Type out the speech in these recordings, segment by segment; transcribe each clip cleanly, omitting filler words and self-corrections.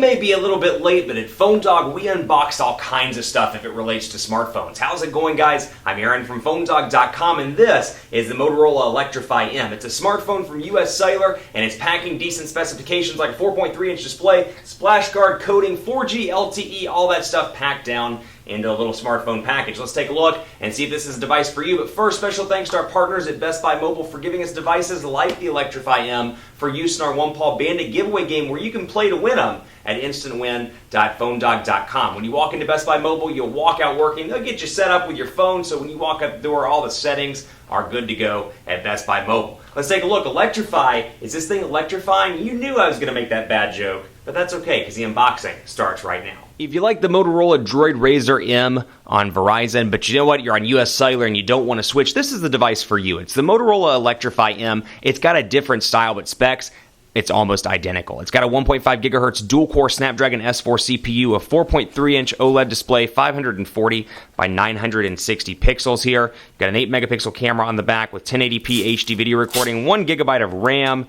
may be a little bit late, but at PhoneDog, we unbox all kinds of stuff if it relates to smartphones. How's it going, guys? I'm Aaron from PhoneDog.com, and this is the Motorola Electrify M. It's a smartphone from US Cellular, and it's packing decent specifications like a 4.3-inch display, splash guard coating, 4G LTE, all that stuff packed down into a little smartphone package. Let's take a look and see if this is a device for you. But first, special thanks to our partners at Best Buy Mobile for giving us devices like the Electrify M for use in our One Paw Bandit giveaway game where you can play to win them at instantwin.phonedog.com. When you walk into Best Buy Mobile, you'll walk out working. They'll get you set up with your phone, so when you walk out the door, all the settings are good to go at Best Buy Mobile. Let's take a look. Electrify. Is this thing electrifying? You knew I was going to make that bad joke, but that's okay because the unboxing starts right now. If you like the Motorola DROID RAZR M on Verizon, but you know what, you're on US Cellular and you don't want to switch, this is the device for you. It's the Motorola Electrify M. It's got a different style, but specs, it's almost identical. It's got a 1.5 gigahertz dual-core Snapdragon S4 CPU, a 4.3-inch OLED display, 540 by 960 pixels here. You've got an 8-megapixel camera on the back with 1080p HD video recording, 1 gigabyte of RAM,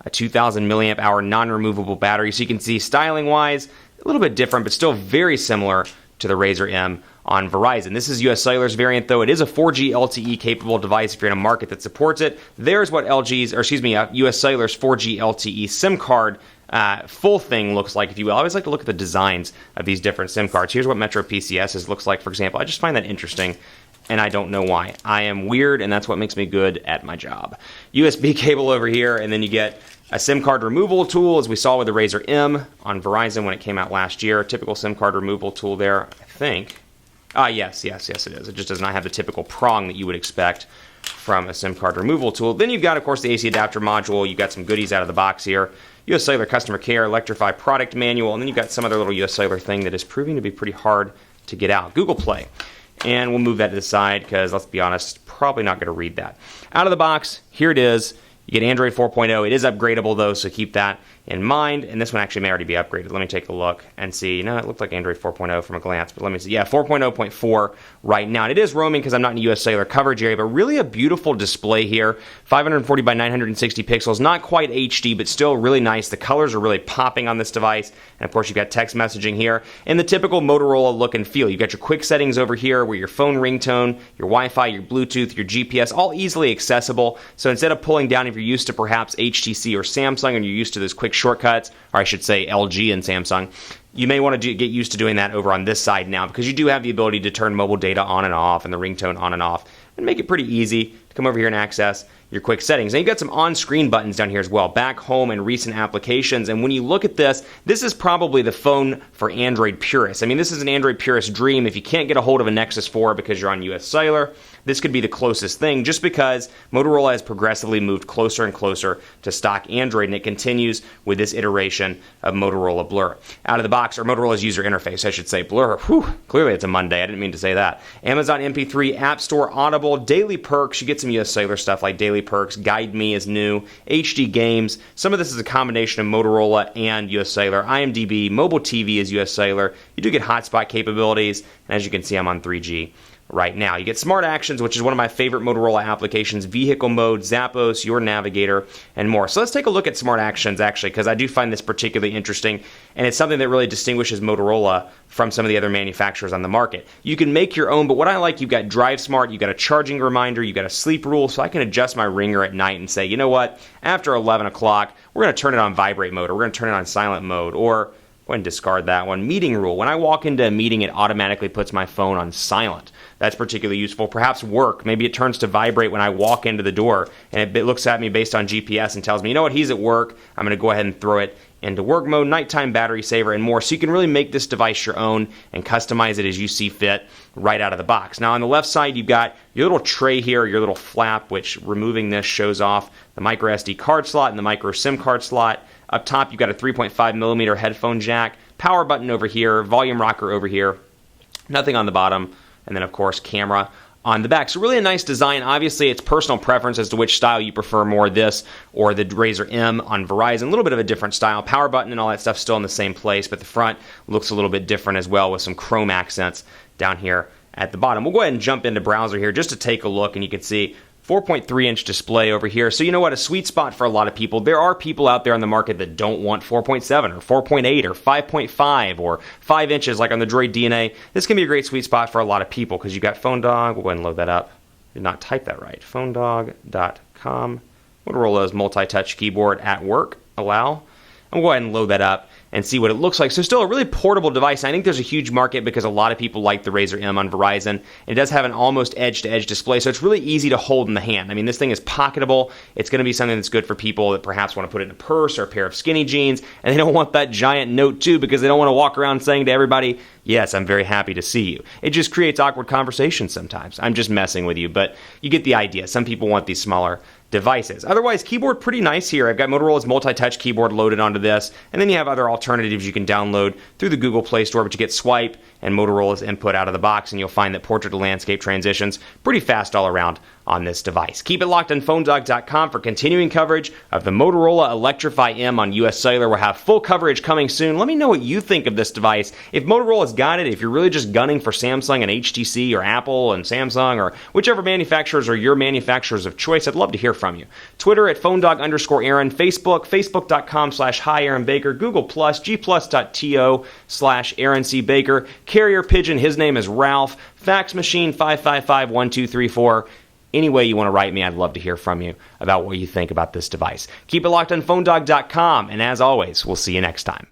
a 2,000 milliamp hour non-removable battery. So you can see, styling-wise, a little bit different, but still very similar to the RAZR M on Verizon. This is US Cellular's variant, though. It is a 4G LTE capable device if you're in a market that supports it. There's what US Cellular's 4G LTE SIM card full thing looks like, if you will. I always like to look at the designs of these different SIM cards. Here's what Metro PCS's looks like, for example. I just find that interesting, and I don't know why. I am weird, and that's what makes me good at my job. USB cable over here, and then you get a SIM card removal tool, as we saw with the RAZR M on Verizon when it came out last year. A typical SIM card removal tool there, I think. Yes, it is. It just does not have the typical prong that you would expect from a SIM card removal tool. Then you've got, of course, the AC adapter module. You've got some goodies out of the box here. US Cellular Customer Care, Electrify Product Manual, and then you've got some other little US Cellular thing that is proving to be pretty hard to get out. Google Play. And we'll move that to the side because, let's be honest, probably not going to read that. Out of the box, here it is. You get Android 4.0. It is upgradable, though, so keep that in mind. And this one actually may already be upgraded. Let me take a look and see. No, it looked like Android 4.0 from a glance, but let me see. Yeah, 4.0.4 right now. And it is roaming because I'm not in US Cellular coverage area, but really a beautiful display here. 540 by 960 pixels. Not quite HD, but still really nice. The colors are really popping on this device. And, of course, you've got text messaging here. And the typical Motorola look and feel. You've got your quick settings over here where your phone ringtone, your Wi-Fi, your Bluetooth, your GPS, all easily accessible. So instead of pulling down, if you're used to perhaps HTC or Samsung and you're used to those quick shortcuts, or I should say LG and Samsung, you may want to get used to doing that over on this side now because you do have the ability to turn mobile data on and off and the ringtone on and off and make it pretty easy to come over here and access your quick settings. Now you've got some on-screen buttons down here as well, back, home, and recent applications. And when you look at this, this is probably the phone for Android purists. I mean, this is an Android purist dream. If you can't get a hold of a Nexus 4 because you're on US Cellular, this could be the closest thing just because Motorola has progressively moved closer and closer to stock Android, and it continues with this iteration of Motorola Blur. Out of the box, or Motorola's user interface, I should say, Blur. Whew, clearly it's a Monday. I didn't mean to say that. Amazon MP3, App Store, Audible, Daily Perks. You get some US Cellular stuff like Daily Perks. Guide Me is new. HD Games. Some of this is a combination of Motorola and US Cellular. IMDb, Mobile TV is US Cellular. You do get hotspot capabilities, and as you can see, I'm on 3G right now. You get Smart Actions, which is one of my favorite Motorola applications, Vehicle Mode, Zappos, Your Navigator, and more. So let's take a look at Smart Actions, actually, because I do find this particularly interesting, and it's something that really distinguishes Motorola from some of the other manufacturers on the market. You can make your own, but what I like, you've got Drive Smart, you've got a charging reminder, you've got a sleep rule, so I can adjust my ringer at night and say, you know what, after 11 o'clock, we're going to turn it on vibrate mode, or we're going to turn it on silent mode, or go ahead and discard that one. Meeting rule. When I walk into a meeting, it automatically puts my phone on silent. That's particularly useful. Perhaps work. Maybe it turns to vibrate when I walk into the door, and it looks at me based on GPS and tells me, you know what, he's at work. I'm going to go ahead and throw it into work mode, nighttime battery saver, and more. So you can really make this device your own and customize it as you see fit right out of the box. Now on the left side, you've got your little tray here, your little flap, which removing this shows off the micro SD card slot and the micro SIM card slot. Up top, you've got a 3.5 millimeter headphone jack, power button over here, volume rocker over here, nothing on the bottom, and then, of course, camera on the back. So really a nice design. Obviously, it's personal preference as to which style you prefer more, this or the RAZR M on Verizon. A little bit of a different style. Power button and all that stuff still in the same place, but the front looks a little bit different as well with some chrome accents down here at the bottom. We'll go ahead and jump into browser here just to take a look, and you can see 4.3-inch display over here. So you know what? A sweet spot for a lot of people. There are people out there on the market that don't want 4.7 or 4.8 or 5.5 or 5 inches like on the Droid DNA. This can be a great sweet spot for a lot of people because you got PhoneDog. We'll go ahead and load that up. Did not type that right. PhoneDog.com. Motorola's multi-touch keyboard at work. Allow. I'm going to go ahead and load that up and see what it looks like. So still a really portable device. I think there's a huge market because a lot of people like the RAZR M on Verizon. It does have an almost edge-to-edge display, so it's really easy to hold in the hand. I mean, this thing is pocketable. It's going to be something that's good for people that perhaps want to put it in a purse or a pair of skinny jeans, and they don't want that giant Note 2 because they don't want to walk around saying to everybody, yes, I'm very happy to see you. It just creates awkward conversations sometimes. I'm just messing with you, but you get the idea. Some people want these smaller devices. Otherwise, keyboard pretty nice here. I've got Motorola's multi-touch keyboard loaded onto this, and then you have other alternatives you can download through the Google Play Store, but you get swipe and Motorola's input out of the box, and you'll find that portrait to landscape transitions pretty fast all around on this device. Keep it locked on PhoneDog.com for continuing coverage of the Motorola Electrify M on US Cellular. We'll have full coverage coming soon. Let me know what you think of this device. If Motorola's got it, if you're really just gunning for Samsung and HTC or Apple and Samsung or whichever manufacturers are your manufacturers of choice, I'd love to hear from you. Twitter at PhoneDog_Aaron, Facebook, Facebook.com/Hi Aaron Baker, Google+, G+.to/Aaron C. Baker, Carrier Pigeon, his name is Ralph, Fax Machine 555-1234. Any way you want to write me, I'd love to hear from you about what you think about this device. Keep it locked on PhoneDog.com, and as always, we'll see you next time.